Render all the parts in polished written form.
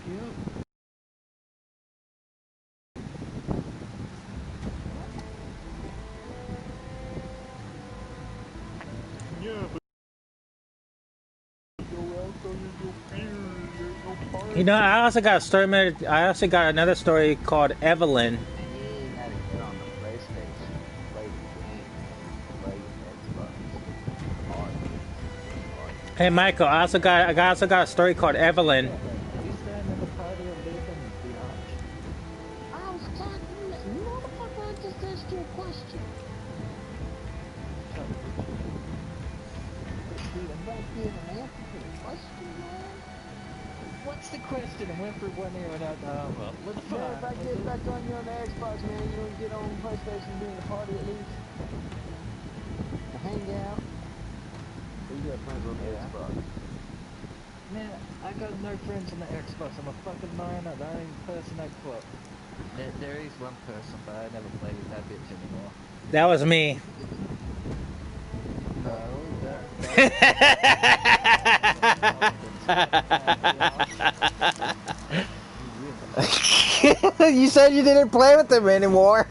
You know, I also got a story. I also got another story called Evelyn. Hey Michael, I also got a story called Evelyn. What's the question? I went for 1 year without well, what's fine. Yeah, if I get back on you on the Xbox, man, you don't get on PlayStation during the party at least. To hang out. You got friends on the Xbox. Man, I got no friends on the Xbox. I'm a fucking minor. The only person I quit. There is one person, but I never play with that bitch anymore. That was me. No, You said you didn't play with them anymore.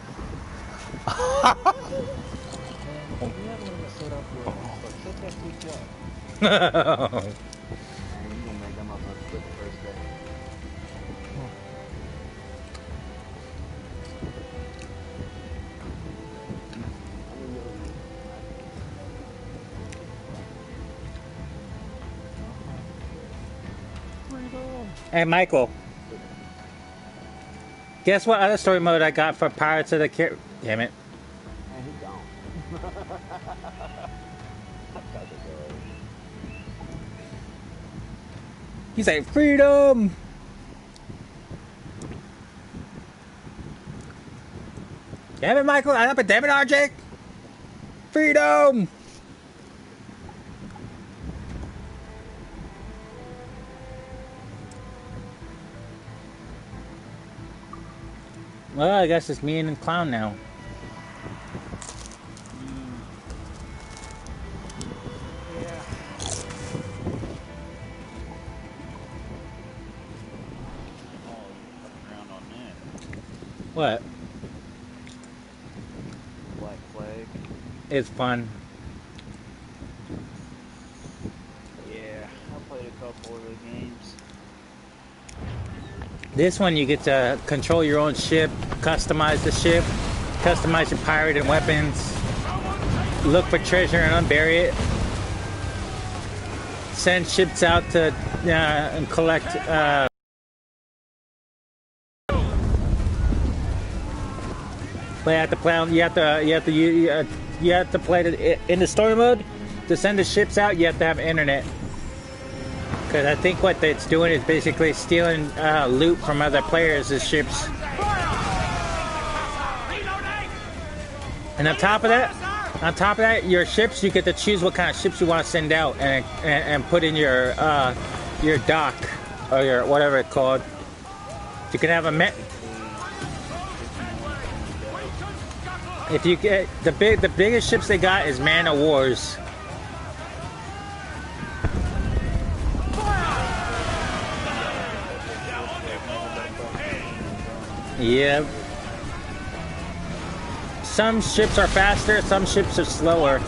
Hey Michael, guess what other story mode I got for Pirates of the Caribbean? Damn it. And he's gone. He's like, freedom! Damn it, Michael! Damn it, RJ! Freedom! Well, I guess it's me and the clown now. Yeah. What? Black Flag. It's fun. Yeah, I played a couple of the games. This one you get to control your own ship, customize the ship, customize your pirate and weapons, look for treasure and unbury it, send ships out to and collect but you have to play it in the story mode. To send the ships out, you have to have internet. Because I think what it's doing is basically stealing loot from other players' ships. And on top of that, your ships, you get to choose what kind of ships you want to send out and put in your dock or your whatever it's called. You can have if you get the biggest ships they got is Man of Wars. Yep. Some ships are faster, some ships are slower.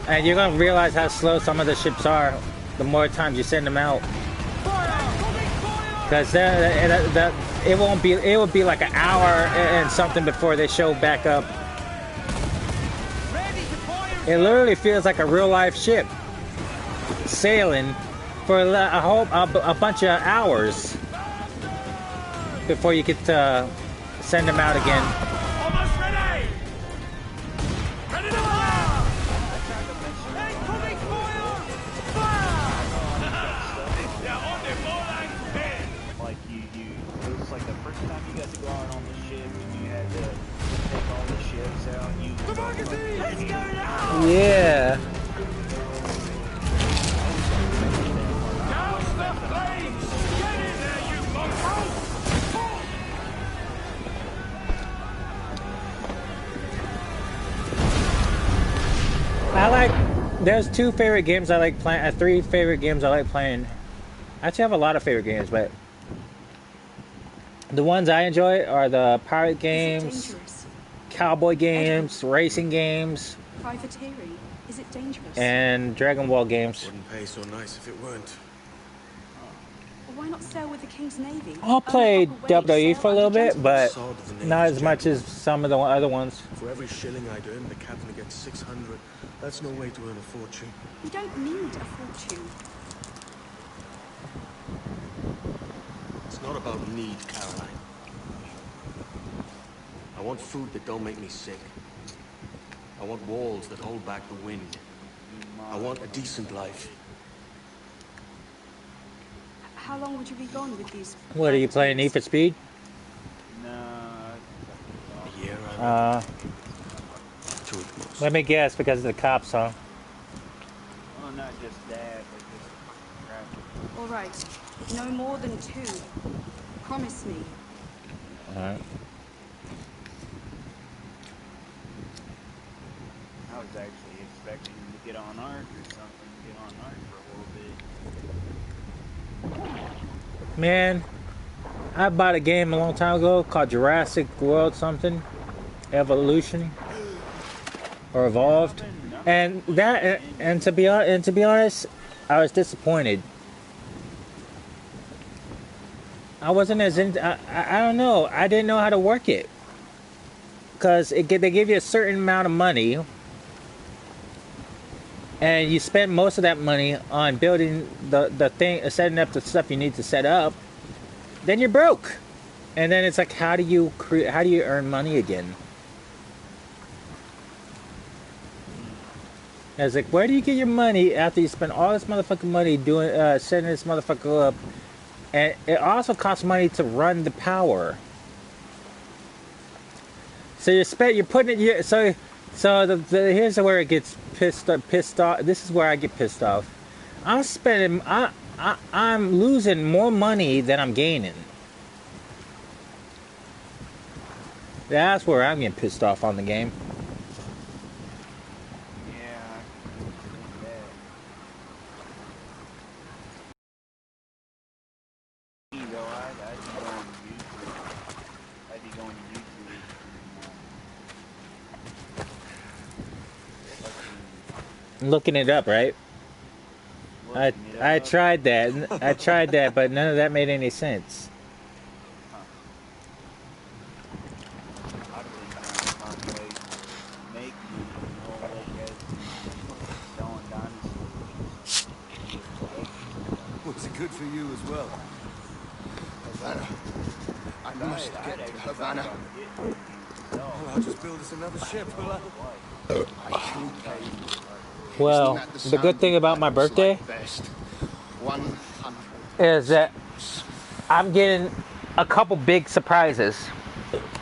And you're going to realize how slow some of the ships are the more times you send them out. Because it will be like an hour and something before they show back up. It literally feels like a real life ship sailing for a bunch of hours before you get to send them out again. Almost ready! Ready to fire! Incoming fire! Like it was like the first time you got to go out on the ship and you had to take all the ships out. Let's go now! Yeah. Down the flames! Get in there, you mongrel! There's two favorite games I like playing, three favorite games I like playing. I actually have a lot of favorite games, but The ones I enjoy are the pirate Is it games, dangerous? cowboy games, racing games, Privateering. Is it dangerous? and Dragon Ball games. Wouldn't pay so nice if it weren't. Well, why not sail with the King's Navy? I'll play WWE for a little bit, but Sword of the Navy's not as much as jackals. some of the other ones. For every shilling I'd earn, the captain gets 600. That's no way to earn a fortune. You don't need a fortune. It's not about need, Caroline. I want food that don't make me sick. I want walls that hold back the wind. I want a decent life. How long would you be gone with these? What, are you playing Need for Speed? A year, I two at most. Let me guess, because of the cops, huh? Well, not just that, but just traffic. All right. No more than 2. Promise me. Alright. I was actually expecting to get on Ark or something, get on Ark for a little bit. Man, I bought a game a long time ago called Jurassic World something. Evolution. Or Evolved. And that, and to be honest, I was disappointed. I wasn't as in. I don't know. I didn't know how to work it, because they give you a certain amount of money, and you spend most of that money on building the thing, setting up the stuff you need to set up. Then you're broke, and then it's like, how do you earn money again? And it's like, where do you get your money after you spend all this motherfucking money doing setting this motherfucker up? And it also costs money to run the power. So you're putting it. So here's where it gets pissed off. This is where I get pissed off. I'm losing more money than I'm gaining. That's where I'm getting pissed off on the game. Looking it up, right? I tried that, but none of that made any sense. What's it good for you as well? Havana. I must get to Havana. Oh, I'll just build us another ship, will I? I can't pay. Well, the good thing about my birthday is that I'm getting a couple big surprises.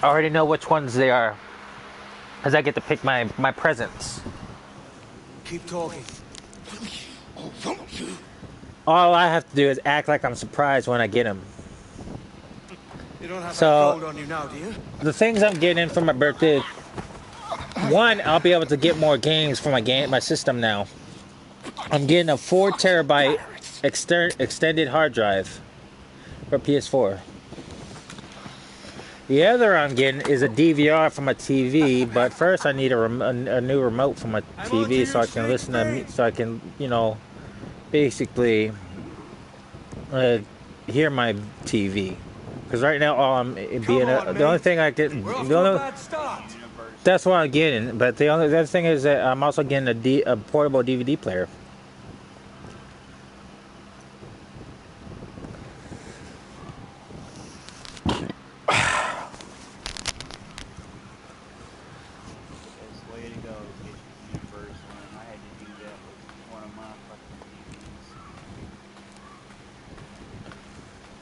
I already know which ones they are, as I get to pick my presents. Keep talking. All I have to do is act like I'm surprised when I get them. You don't have So, that gold on you now, do you? the things I'm getting for my birthday, one, I'll be able to get more games for my system now. I'm getting a 4 terabyte extended hard drive for PS4. The other I'm getting is a DVR for my TV, but first I need a new remote for my TV so I can listen to, so I can, basically hear my TV. Because right now, the only thing I get, that's what I'm getting. But the other thing is that I'm also getting a portable DVD player.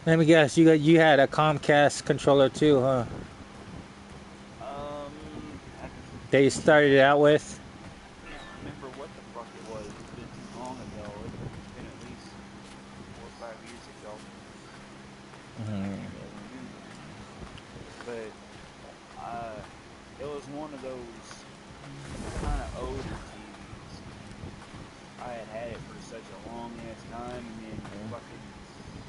Let me guess, you had a Comcast controller too, huh? That you started it out with? I can't remember what the fuck it was. It's been too long ago. It's been at least 4 or 5 years ago. But it was one of those kind of older TVs. I had it for such a long ass time, and then fucking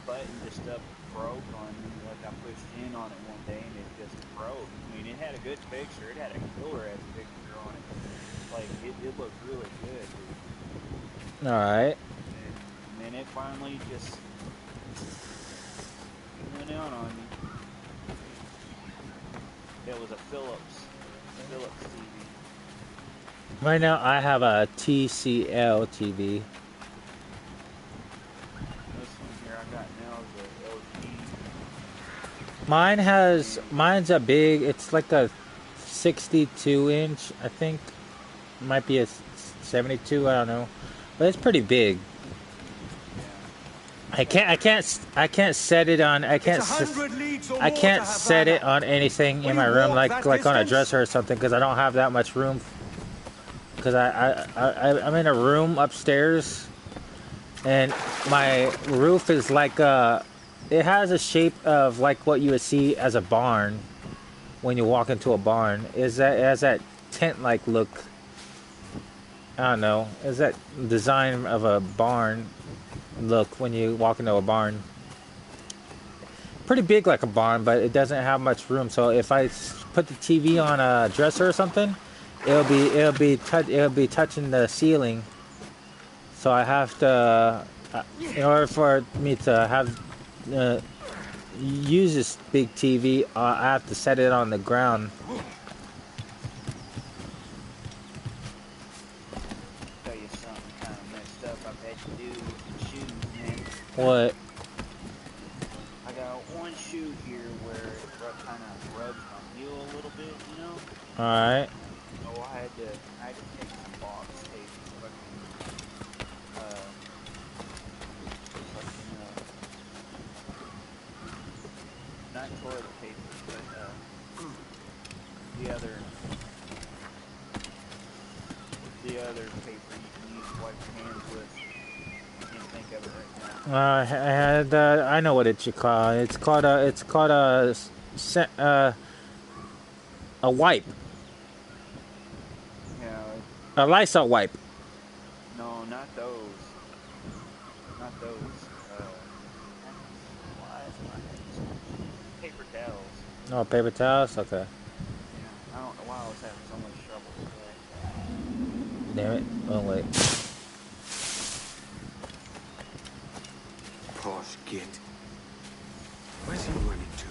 button just up broke on me. Like I pushed in on it one day and it just broke. I mean, it had a good picture. It had a killer ass picture on it. Like it looked really good, dude. All right. And then it finally just went out on me. It was a Philips TV. Right now, I have a TCL TV. This one here I got now is a LG. Mine's a big, it's like a 62 inch, I think. Might be a 72, I don't know. But it's pretty big. I can't set it on, I can't set it on anything in my room like on a dresser or something, because I don't have that much room. Because I'm in a room upstairs, and my roof is like it has a shape of like what you would see as a barn when you walk into a barn. It has that tent-like look. I don't know. Is that design of a barn look when you walk into a barn? Pretty big like a barn, but it doesn't have much room. So if I put the TV on a dresser or something, it'll be touching the ceiling. So I have to, in order for me to have use this big TV, I have to set it on the ground. Tell you something kind of messed up. I've had to do with shoes, man. What? I got one shoe here where it kind of rubs my heel a little bit, you know. All right. So I had to take some box tape, not toilet paper, but the other paper you can use to wipe your hands with. I can't think of it right now. I know what it should call. It's called a wipe. Yeah. A Lysol wipe. No, not those. Not those. Paper towels. Oh, paper towels? Okay. Yeah. I don't know why I was having so much trouble with that. Damn it. Oh, wait. Posh git. Where's he running to?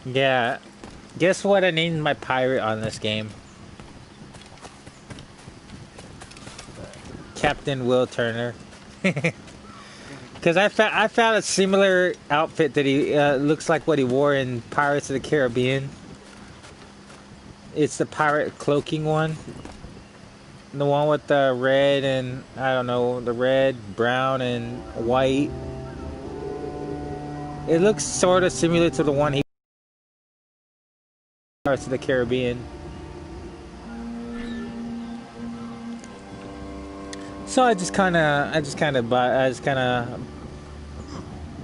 Yeah. Guess what I named my pirate on this game? Captain Will Turner. Because I found a similar outfit that he looks like what he wore in Pirates of the Caribbean. It's the pirate cloaking one. The one with the red and, I don't know, the red, brown, and white. It looks sort of similar to the one he Pirates of the Caribbean. So I just kind of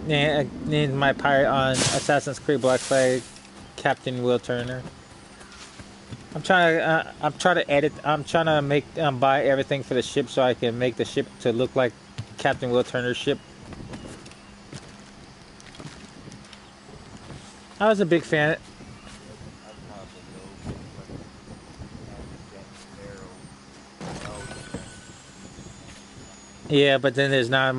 named my pirate on Assassin's Creed Black Flag, Captain Will Turner. I'm trying to make buy everything for the ship so I can make the ship to look like Captain Will Turner's ship. I was a big fan. Yeah, but then there's not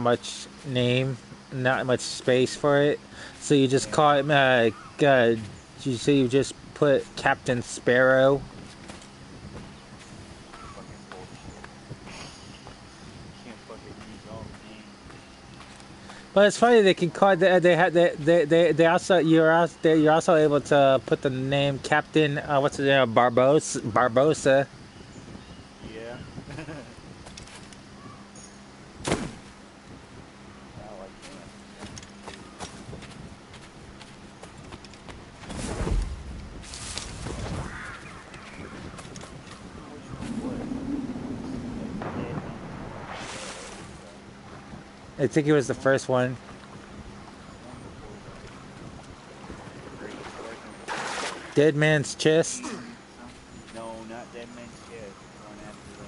much name, not much space for it. So you just call it you just put Captain Sparrow. But it's funny they can call they also you're also able to put the name Captain what's his name Barbosa. Yeah. I think it was the first one. Dead Man's Chest. No, not Dead Man's Chest. One after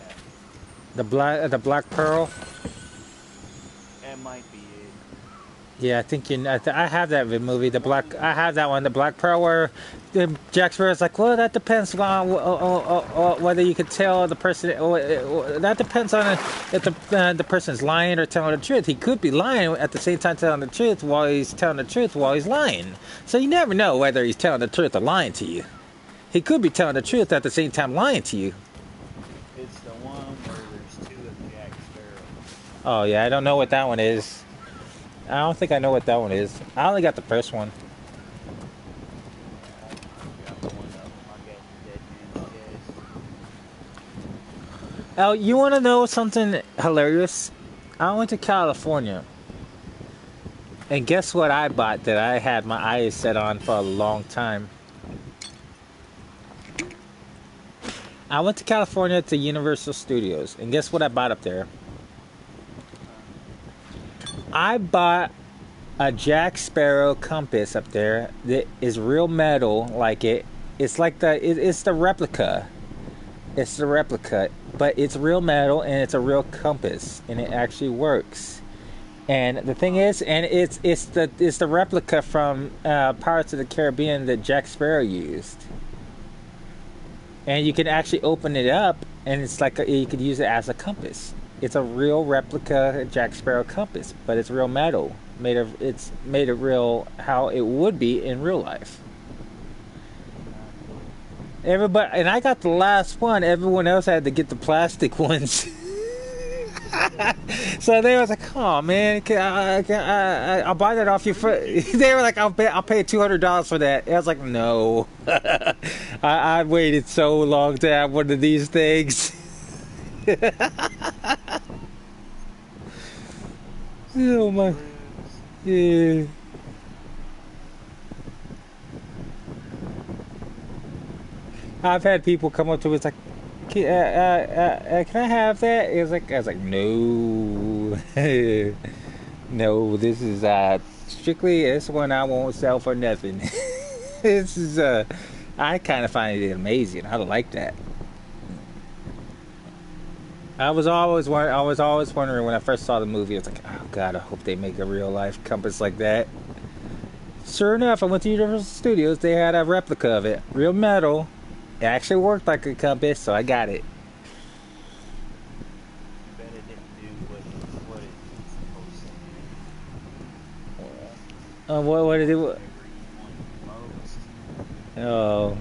that. The Black Pearl. That might be it. Yeah, I think I have that movie. I have that one. The Black Pearl, where Jack Sparrow's like, well, that depends on whether you could tell the person. That depends on if the person's lying or telling the truth. He could be lying at the same time telling the truth while he's telling the truth while he's lying. So you never know whether he's telling the truth or lying to you. He could be telling the truth at the same time lying to you. It's the one where there's two of Jack Sparrow. Oh yeah, I don't know what that one is. I don't think I know what that one is. I only got the first one. Oh, you want to know something hilarious? I went to California. And guess what I bought that I had my eyes set on for a long time? I went to California to Universal Studios. And guess what I bought up there? I bought a Jack Sparrow compass up there that is real metal, like it's like it's the replica. It's the replica, but it's real metal and it's a real compass and it actually works. And the thing is, and it's the replica from Pirates of the Caribbean that Jack Sparrow used. And you can actually open it up and it's like you could use it as a compass. It's a real replica Jack Sparrow compass, but it's real metal. It's made of real how it would be in real life. Everybody, and I got the last one. Everyone else had to get the plastic ones. So they was like, "Oh man, I'll buy that off you." They were like, "I'll pay $200 for that." I was like, "No, I waited so long to have one of these things." Oh my, yeah. I've had people come up to me, it's like, can I have that? I was like, no, no, this is strictly this one I won't sell for nothing. This is I kind of find it amazing. I like that. I was always wondering when I first saw the movie. I was like, oh God, I hope they make a real life compass like that. Sure enough, I went to Universal Studios. They had a replica of it, real metal. It actually worked like a compass, so I got it. Bet it didn't do what it's supposed to do. What did it? Oh.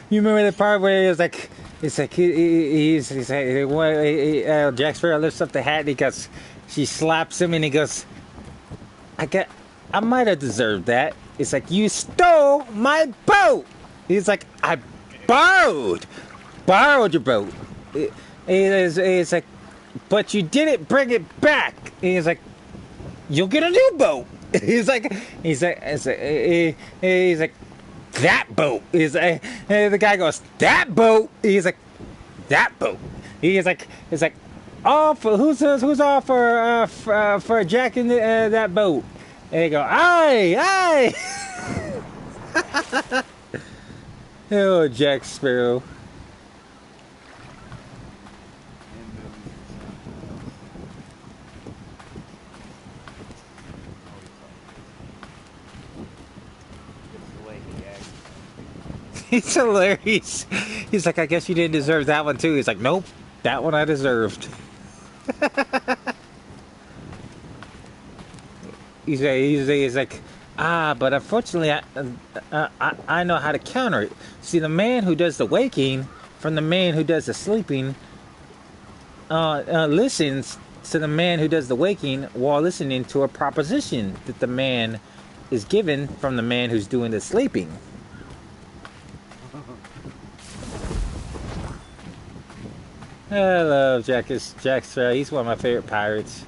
You remember the part where it's like he's like Jack Sparrow lifts up the hat and he goes, she slaps him and he goes, I might have deserved that. It's like, you stole my boat. He's like, I borrowed your boat. It's like, but you didn't bring it back. He's like, you'll get a new boat. He's like, that boat. He's like, the guy goes, that boat. He's like, that boat. He's like, it's like, all for who's all for jacking that boat? And they go, aye. Oh, Jack Sparrow. He's hilarious. He's like, I guess you didn't deserve that one too. He's like, nope, that one I deserved. He's like, but unfortunately, I know how to counter it. See, the man who does the waking from the man who does the sleeping listens to the man who does the waking while listening to a proposition that the man is given from the man who's doing the sleeping. I love Jack Sparrow. He's one of my favorite pirates.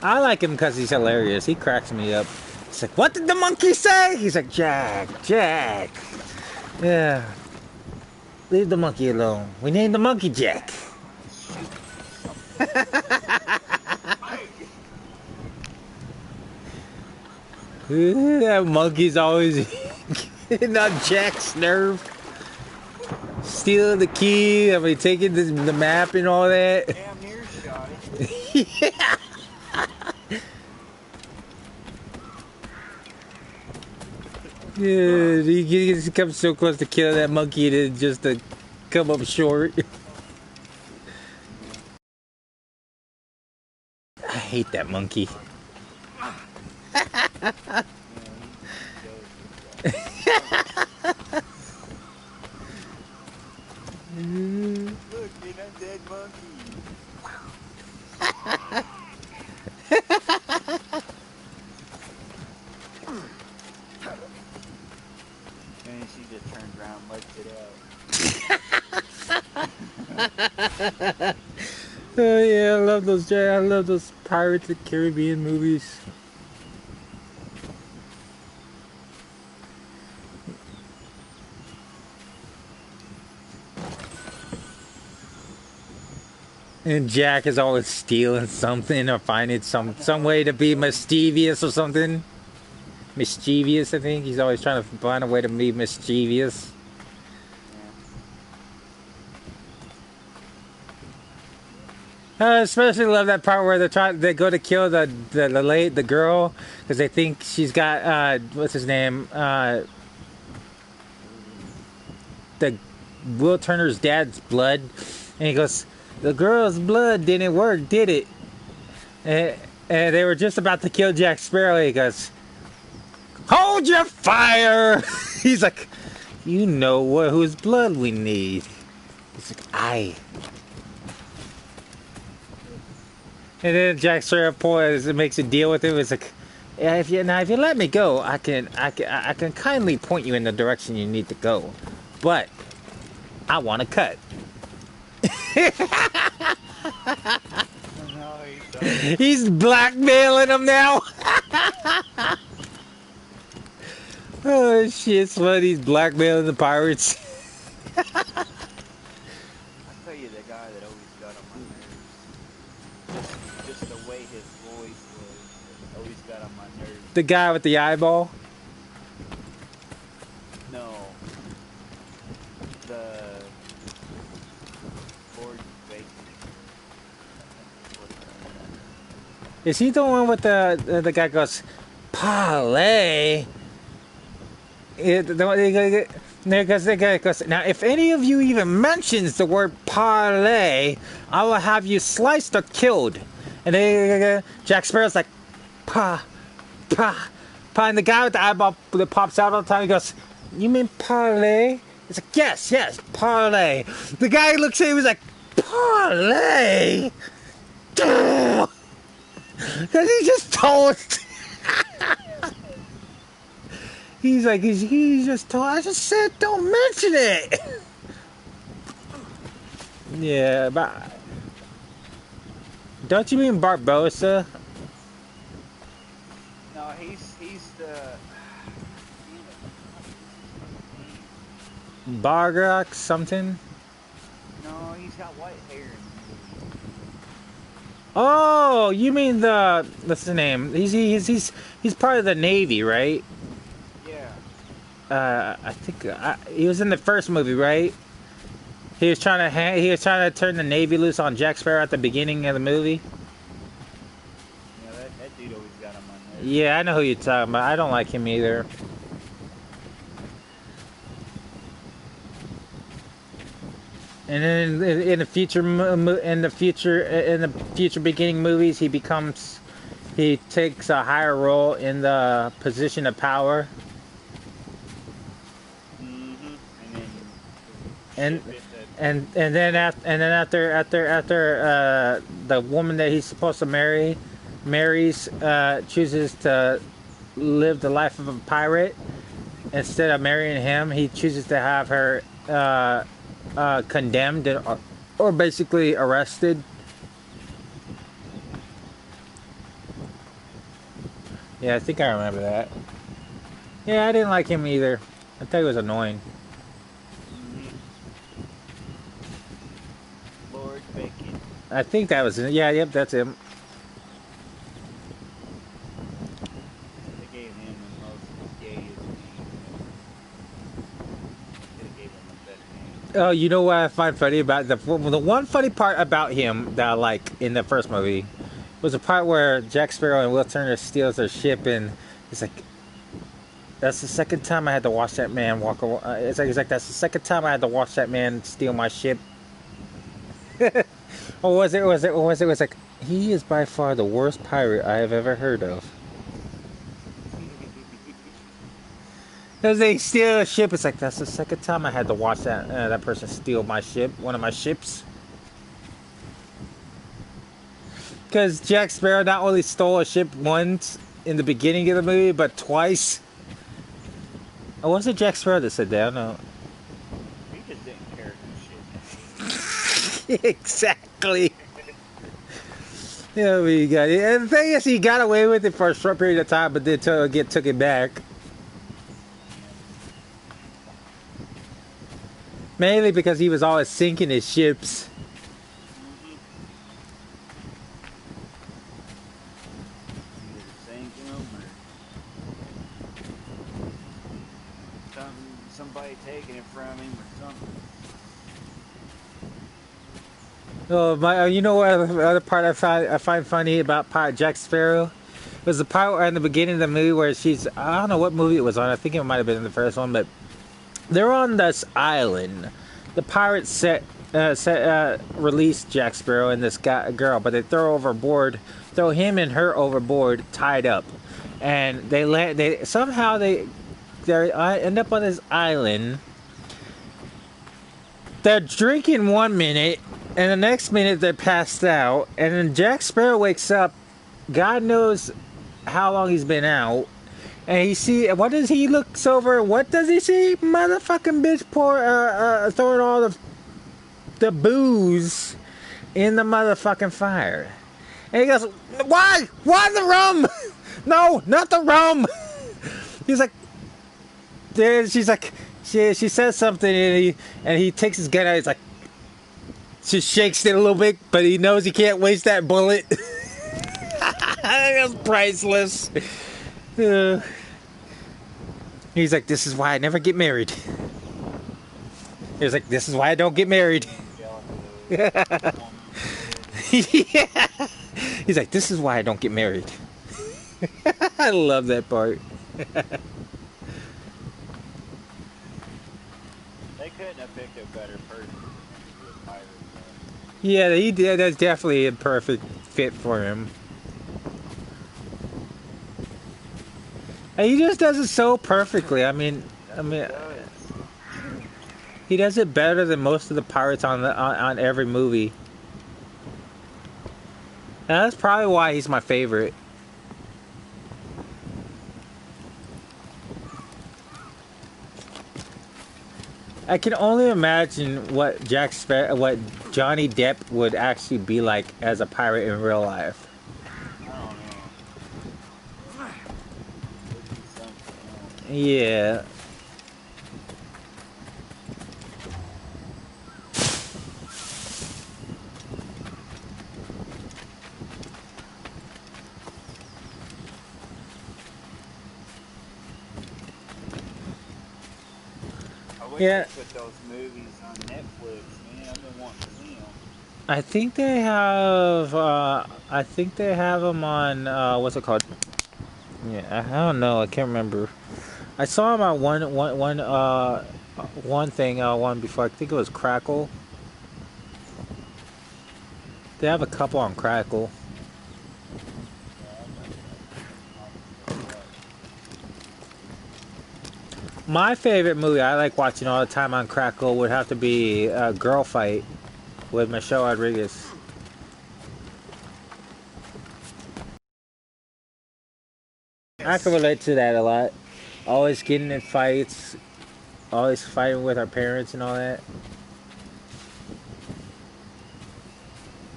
I like him because he's hilarious. He cracks me up. He's like, what did the monkey say? He's like, Jack. Yeah. Leave the monkey alone. We named the monkey Jack. That monkey's always not Jack's nerve. Stealing the key. I mean, taking the map and all that. Damn near shot it. Yeah. Yeah, he comes so close to killing that monkey just to come up short. I hate that monkey. Look, man, that dead monkey. And she just turned around and left it out. Oh yeah, I love those Pirates of the Caribbean movies. And Jack is always stealing something or finding some way to be mischievous or something. Mischievous, I think. He's always trying to find a way to be mischievous. I especially love that part where they go to kill the girl because they think she's got what's his name, the Will Turner's dad's blood, and he goes, the girl's blood didn't work, did it? And they were just about to kill Jack Sparrow. He goes, hold your fire. He's like, you know whose blood we need. He's like, aye. And then Jack Sparrow makes a deal with him. It's like, yeah, if you let me go, I can kindly point you in the direction you need to go, but I want to cut. He's blackmailing him now. Oh shit! It's funny. He's blackmailing the pirates. I tell you, the guy that always got on my nerves. Just the way his voice was, always got on my nerves. The guy with the eyeball. No. The Lord Bacon. Is he the one with the guy goes, parlay? The guy goes, now if any of you even mentions the word parlay, I will have you sliced or killed. And then Jack Sparrow's like, pa, and the guy with the eyeball that pops out all the time, he goes, you mean parlay? He's like, yes, parlay. The guy looks at him, he's like, parlay? Because he just told. He's like, he just told. I just said, don't mention it. Yeah, but don't you mean Barbosa? No, he's the Bargock something. No, he's got white hair. Oh, you mean what's the name? He's part of the Navy, right? Yeah. I think he was in the first movie, right? He was trying to turn the Navy loose on Jack Sparrow at the beginning of the movie. Yeah, that dude always got on my nerves. Yeah, I know who you're talking about. I don't like him either. And then in the future beginning movies, he takes a higher role in the position of power. Mm-hmm. And and then after the woman that he's supposed to marries chooses to live the life of a pirate. Instead of marrying him, he chooses to have her condemned or basically arrested. Yeah, I think I remember that. Yeah, I didn't like him either. I thought he was annoying. Lord Bacon. I think that was it. Yeah, yep, that's him. They gave him the most gayest name. They gave him the best name. Oh, you know what I find funny about the one funny part about him that I like in the first movie was the part where Jack Sparrow and Will Turner steals their ship, and it's like, that's the second time I had to watch that man walk away. It's like that's the second time I had to watch that man steal my ship. Or was it like, he is by far the worst pirate I have ever heard of. Because they steal a ship, it's like, that's the second time I had to watch that person steal my ship, one of my ships. Because Jack Sparrow not only stole a ship once in the beginning of the movie, but twice. Or was it Jack Sparrow that said that? I don't know. He just didn't care who shit. Exactly. Yeah, we got it. And the thing is, he got away with it for a short period of time, but then took it back. Mainly because he was always sinking his ships. Somebody taking it from him or something. Oh, you know what other part I find funny about Jack Sparrow was the part in the beginning of the movie where she's, I don't know what movie it was on. I think it might have been the first one, but they're on this island. The pirates released Jack Sparrow and this girl, but they throw him and her overboard, tied up, and they end up on this island. They're drinking 1 minute, and the next minute they're passed out. And then Jack Sparrow wakes up. God knows how long he's been out. And what does he looks over? What does he see? Motherfucking bitch throwing all the booze in the motherfucking fire. And he goes, why? Why the rum? No, not the rum. He's like, she's like, she says something, and he takes his gun out. He's like, just shakes it a little bit, but he knows he can't waste that bullet. That's priceless. He's like, this is why I never get married. He's like, this is why I don't get married. Yeah. He's like, this is why I don't get married. I love that part. They couldn't have picked a better person. Yeah, he did. That's definitely a perfect fit for him. And he just does it so perfectly. I mean, he does it better than most of the pirates on every movie. And that's probably why he's my favorite. I can only imagine what what Johnny Depp would actually be like as a pirate in real life. Yeah. Yeah. Put those movies on Netflix, man. I've been wanting to see them. I think they have them on what's it called? Yeah, I don't know. I can't remember. I saw them on one before. I think it was Crackle. They have a couple on Crackle. My favorite movie I like watching all the time on Crackle would have to be Girl Fight with Michelle Rodriguez. I can relate to that a lot. Always getting in fights, always fighting with our parents and all that.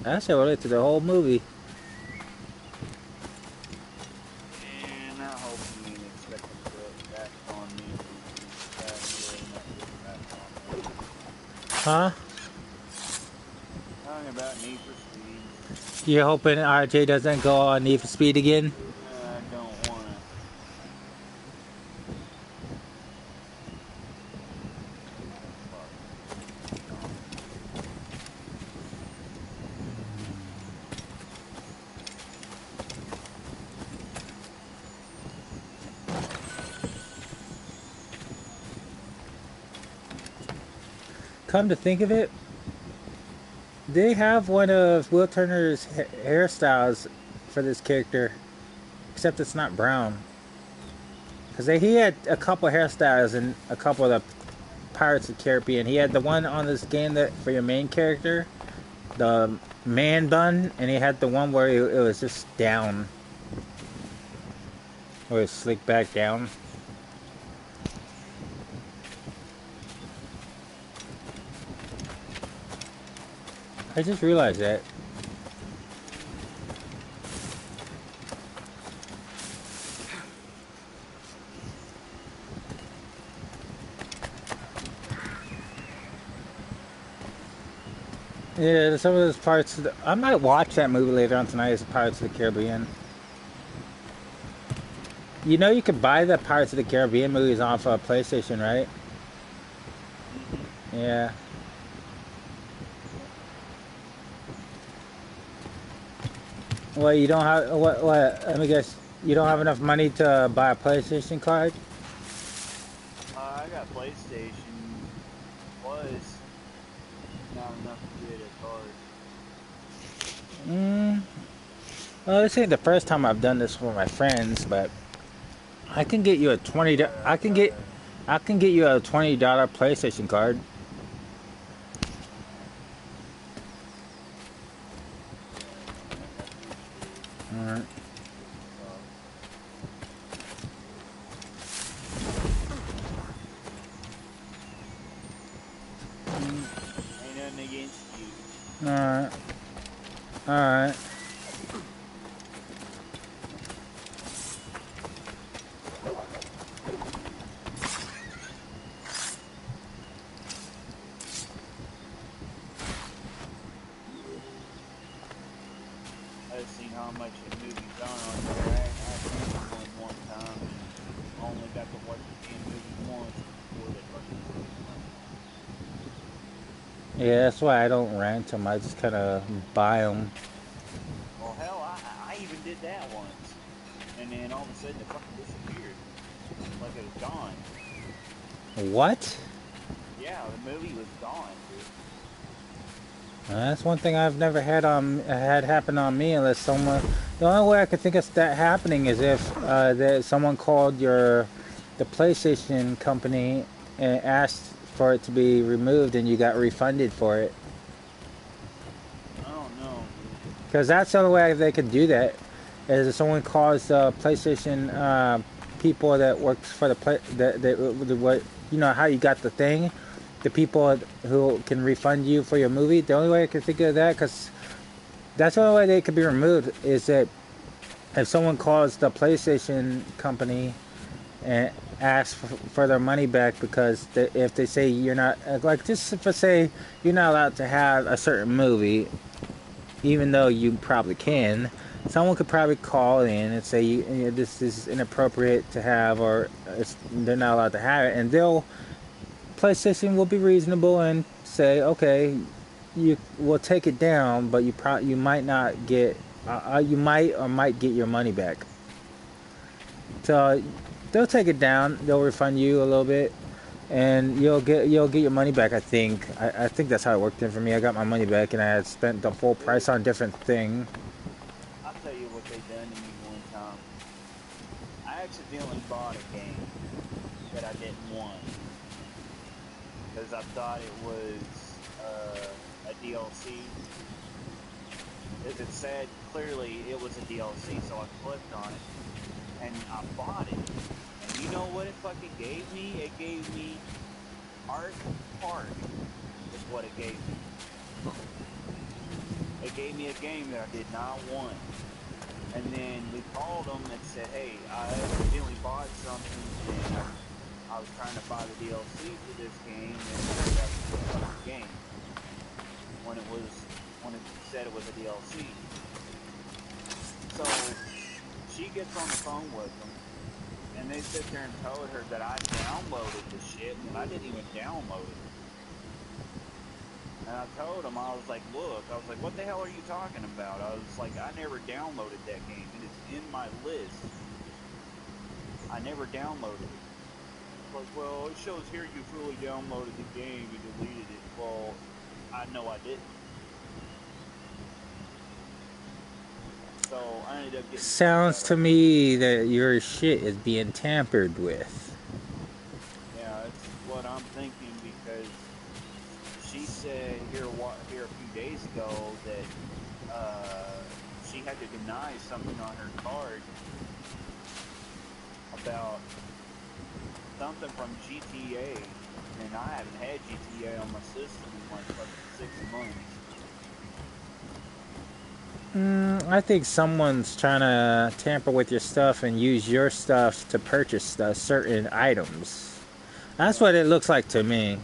I should relate to the whole movie. And I hope you ain't expecting to put back on me. Huh? Talking about Need for Speed. You're hoping RJ doesn't go on Need for Speed again? I don't wanna. Come to think of it, they have one of Will Turner's hairstyles for this character, except it's not brown. Because he had a couple hairstyles in a couple of the Pirates of the Caribbean. He had the one on this game that for your main character, the man bun, and he had the one where it was just down, where it slicked back down. I just realized that. Yeah, some of those parts. I might watch that movie later on tonight. Is Pirates of the Caribbean. You know, you could buy the Pirates of the Caribbean movies off of PlayStation, right? Yeah. Well, you don't have what? Let me guess. You don't have enough money to buy a PlayStation card? I got PlayStation Plus. Not enough to get a card. Well, this ain't the first time I've done this for my friends, but I can get you a $20. I can get you a $20 PlayStation card. Alright. Ain't nothing against you. Alright. Alright. I've seen how much a movie's on there. I've seen one time and only got to watch the same movie once before they fucking. Yeah, that's why I don't rent them. I just kind of buy them. Well, hell, I even did that once. And then all of a sudden it fucking disappeared. Like it was gone. What? Yeah, the movie was gone, dude. That's one thing I've never had happen on me, unless someone. The only way I could think of that happening is if someone called the PlayStation company and asked for it to be removed, and you got refunded for it. I don't know. Because that's the only way they could do that. Is if someone calls the PlayStation people that works for what you know how you got the thing. The people who can refund you for your movie, the only way I can think of that, because that's the only way they could be removed, is that if someone calls the PlayStation company and asks for their money back, because if they say you're not, like just for say you're not allowed to have a certain movie, even though you probably can, someone could probably call in and say this is inappropriate to have, or they're not allowed to have it, and PlayStation will be reasonable and say, okay, you will take it down, but you might not get, you might get your money back. So they'll take it down, they'll refund you a little bit, and you'll get your money back. I think that's how it worked in for me. I got my money back, and I had spent the full price on a different thing. I'll tell you what they done to me one time. I accidentally bought a game that I didn't want because I thought it was a DLC. As it said, clearly it was a DLC, so I clicked on it and I bought it. And you know what it fucking gave me? It gave me Art Park is what it gave me. It gave me a game that I did not want. And then we called them and said, hey, I accidentally bought something and I was trying to buy the DLC for this game and that's the fucking game. When it said it was a DLC. So she gets on the phone with them and they sit there and told her that I downloaded the shit when I didn't even download it. And I told them, I was like, look, I was like, what the hell are you talking about? I was like, I never downloaded that game. It is in my list. I never downloaded it. Like, well, it shows here you fully downloaded the game, you deleted it. Well, I know I didn't. So I ended up getting... Sounds to me that your shit is being tampered with. Yeah, that's what I'm thinking because she said here a few days ago that she had to deny something on her card about something from GTA, and I haven't had GTA on my system in like 6 months. I think someone's trying to tamper with your stuff and use your stuff to purchase certain items. That's what it looks like to me.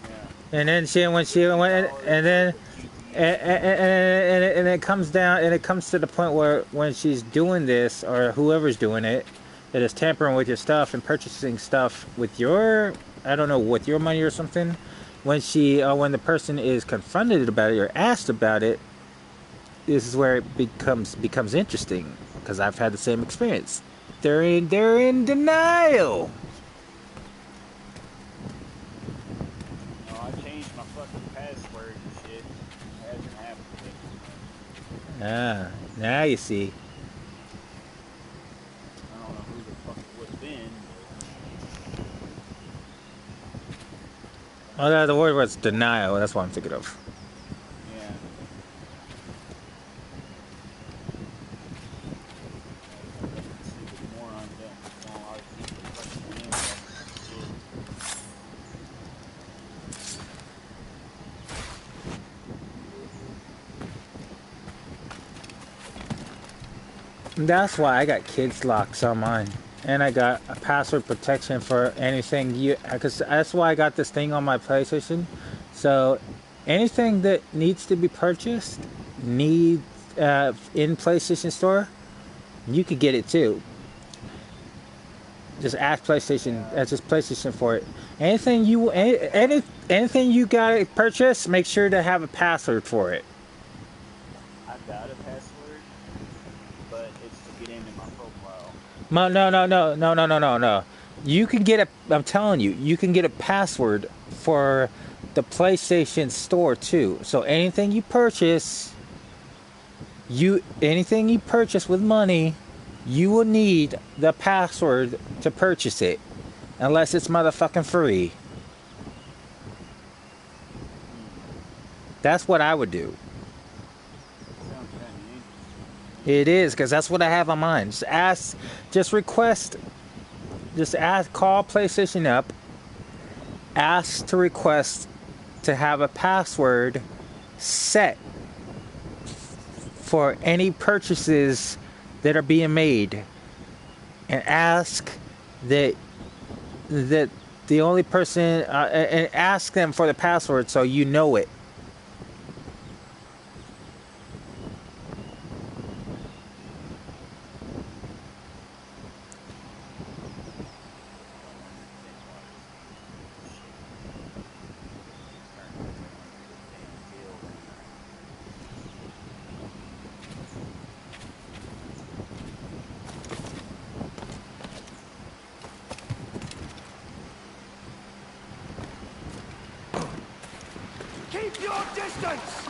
Yeah. And then and it comes down, and it comes to the point where when she's doing this, or whoever's doing it, that is tampering with your stuff and purchasing stuff with your, I don't know, with your money or something. When the person is confronted about it or asked about it, this is where it becomes interesting, because I've had the same experience. They're in denial. No, I changed my fucking password and shit. It hasn't happened yet. Ah, now you see. I don't know who the fuck it would have been. Oh, the word was denial. That's what I'm thinking of. Yeah. Stupid moron that don't like people fucking names off shit. That's why I got kids locks on mine, and I got a password protection for anything because that's why I got this thing on my PlayStation. So anything that needs to be purchased in PlayStation Store, you could get it too. Just ask PlayStation. That's just PlayStation for it. Anything you got to purchase, make sure to have a password for it. I've got a password, but it's to get into my profile. No. You can get I'm telling you, you can get a password for the PlayStation Store too. So anything you purchase with money, you will need the password to purchase it, unless it's motherfucking free. That's what I would do. Sounds kind of interesting. It is, because that's what I have on mine. Call PlayStation up, ask to request to have a password set for any purchases that are being made, and ask that the only person and ask them for the password so you know it. Keep your distance!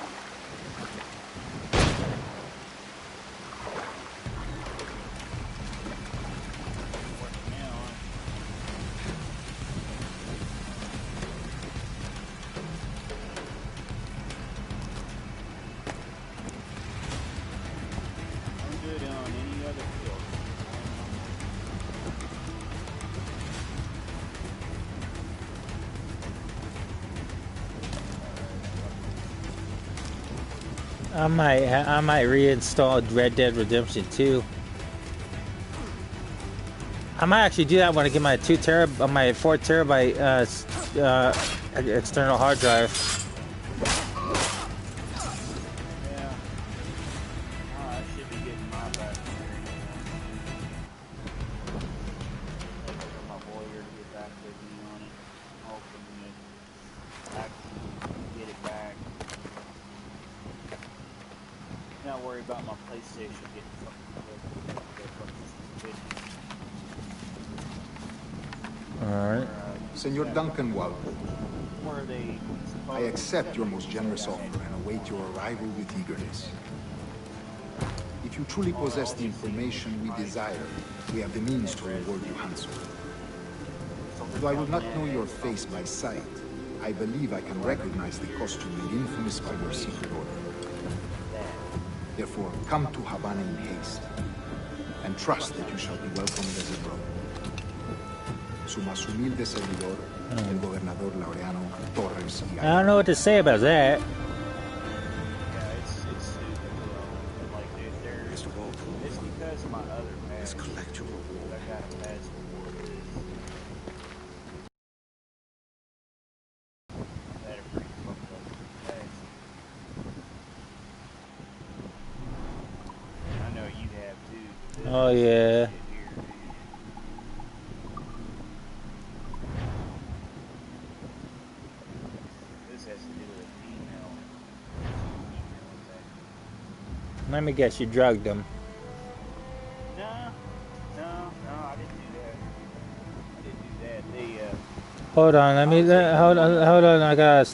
I might reinstall Red Dead Redemption 2. I might actually do that when I get my 4 terabyte external hard drive. Yeah. I should be getting my back. Wait for my lawyer to get back with me on it. Hoping that I can get it back. Not worry about my PlayStation getting fucking good. Alright. Senor Duncan Walpole, Where are they? I accept your most generous offer and await your arrival with eagerness. If you truly possess the information we desire, we have the means to reward you handsomely. Though I will not know your face by sight, I believe I can recognize the costume made infamous by your secret order. Therefore, come to Havana in haste, and trust that you shall be welcomed as a brother. Su más humilde servidor, el gobernador Laureano Torres y I don't know what to say about that. Yeah, it's stupid. Like, Mr. Walpole, it's because of my other let's badge. collect your reward. I got a badge for this. That are pretty fucked up badge. I know you have too. Oh yeah. Let me guess, you drugged them. No, I didn't do that. I didn't do that. They, Hold on, hold on, I gotta